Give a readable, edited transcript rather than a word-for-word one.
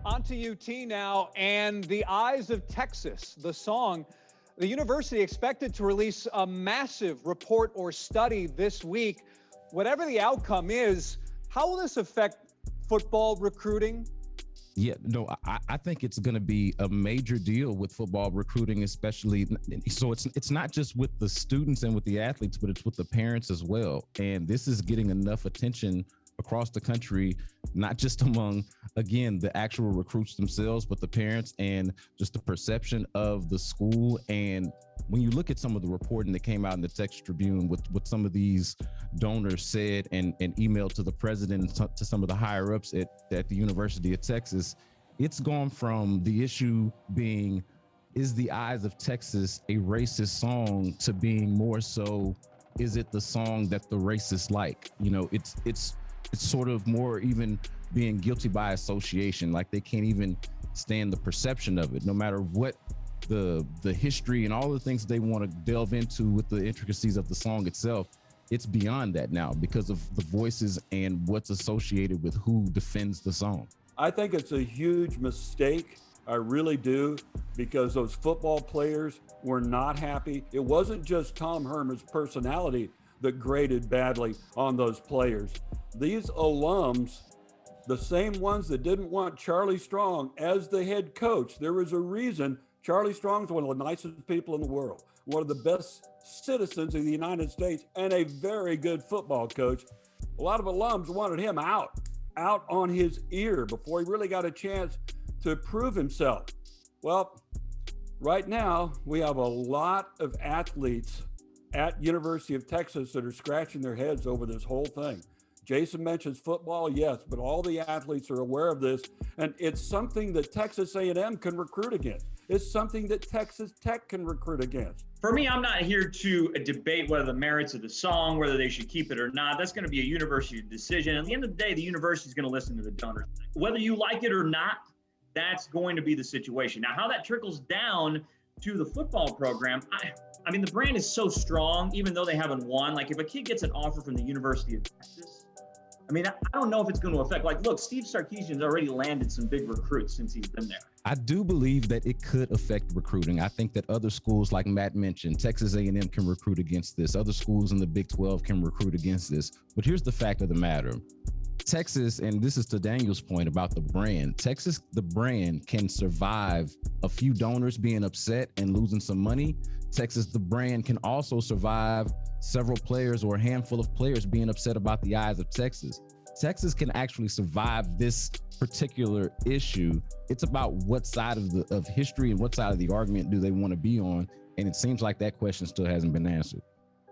On to UT now, and The Eyes of Texas, the song. The university expected to release a massive report or study this week. Whatever the outcome is, how will this affect football recruiting? Yeah, no, I think it's going to be a major deal with football recruiting, especially. So it's not just with the students and with the athletes, but it's with the parents as well. And this is getting enough attention across the country, not just among, again, the actual recruits themselves, but the parents and just the perception of the school. And when you look at some of the reporting that came out in the Texas Tribune, with what some of these donors said and emailed to the president and to some of the higher ups at the University of Texas, it's gone from the issue being, is The Eyes of Texas a racist song, to being more so, is it the song that the racists like? You know, it's sort of more even being guilty by association. Like, they can't even stand the perception of it, no matter what the history and all the things they want to delve into with the intricacies of the song itself. It's beyond that now because of the voices and what's associated with who defends the song. I think it's a huge mistake. I really do, because those football players were not happy. It wasn't just Tom Herman's personality that graded badly on those players. These alums, the same ones that didn't want Charlie Strong as the head coach, there was a reason. Charlie Strong's one of the nicest people in the world, one of the best citizens of the United States, and a very good football coach. A lot of alums wanted him out on his ear before he really got a chance to prove himself. Well, right now we have a lot of athletes at University of Texas that are scratching their heads over this whole thing. Jason mentions football, yes, but all the athletes are aware of this, and it's something that Texas A&M can recruit against. It's something that Texas Tech can recruit against. For me, I'm not here to debate whether the merits of the song, whether they should keep it or not. That's going to be a university decision. At the end of the day, the university is going to listen to the donors. Whether you like it or not, that's going to be the situation. Now, how that trickles down to the football program, I mean, the brand is so strong, even though they haven't won. Like, if a kid gets an offer from the University of Texas, I mean, I don't know if it's going to affect. Like, look, Steve Sarkisian's already landed some big recruits since he's been there. I do believe that it could affect recruiting. I think that other schools, like Matt mentioned, Texas A&M can recruit against this. Other schools in the Big 12 can recruit against this. But here's the fact of the matter. Texas, and this is to Daniel's point about the brand, Texas, the brand, can survive a few donors being upset and losing some money. Texas, the brand, can also survive several players or a handful of players being upset about The Eyes of Texas. Texas can actually survive this particular issue. It's about what side of history and what side of the argument do they want to be on. And it seems like that question still hasn't been answered.